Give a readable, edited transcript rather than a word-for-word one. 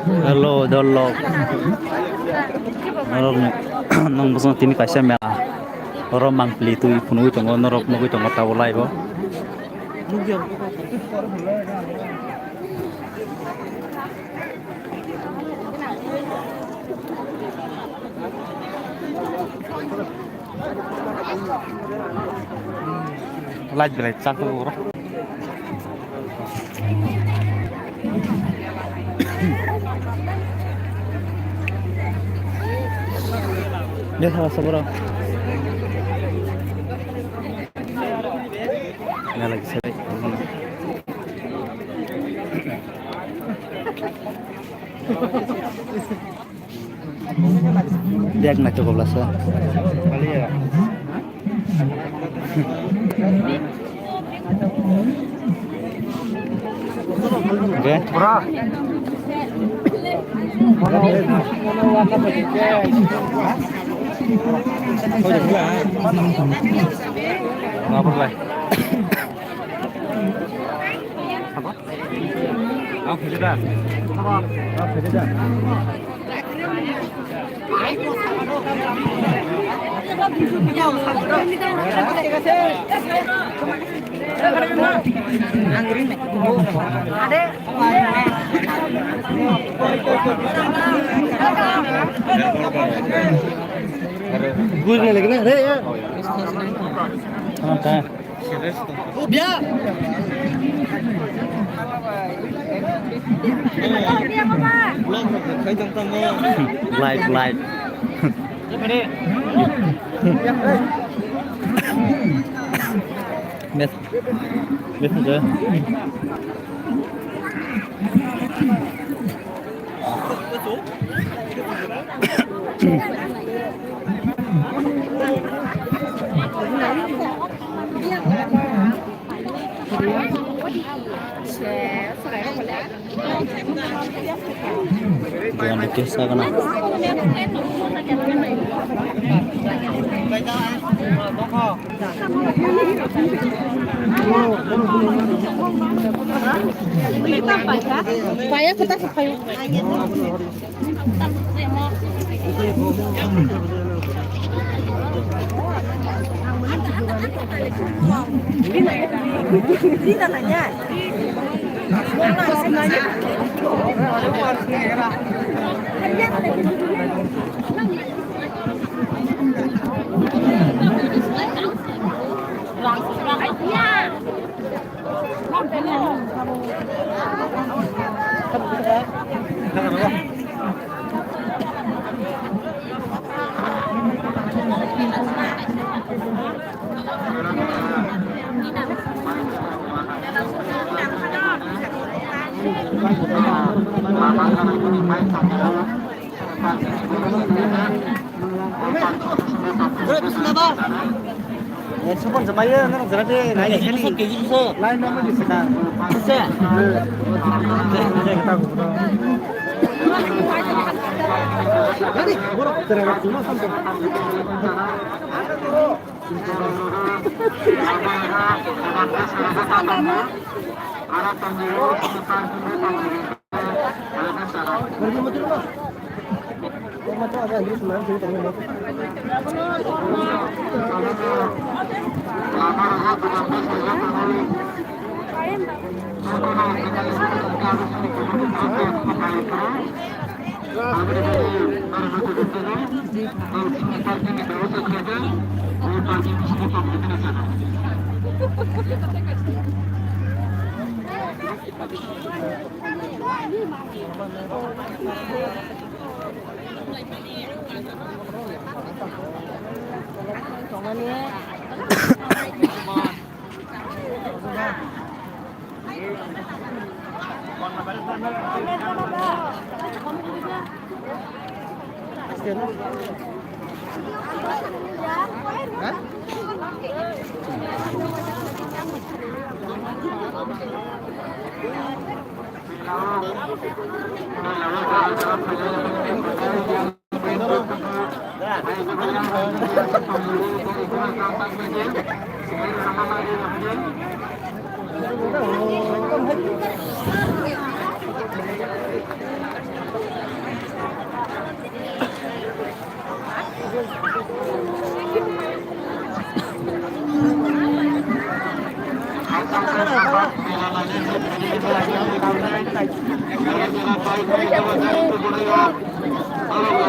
Dolo dolo norok nong bosong tini kaisa mela oro mangpli tu phunu tongo norok nugui tongo tabolai bo light belai cak tu oro dia salah sabara nggak lagi sedih dia kena cukup lah so kali ya oke murah ngapa lah apa? Apa sudah? Apa sudah? Gue lagi nih, ya. Apa? Oh, biar. Live live. Biết biết chưa? Jangan dikisah kan? Payah kita supaya tidak tanya. Support semaya nang zarabe naik ini keji so lain nama di sana bisa kita gubro jadi borok terang cuma sampai Hãy subscribe cho kênh Ghiền Mì Gõ để không bỏ lỡ những video hấp dẫn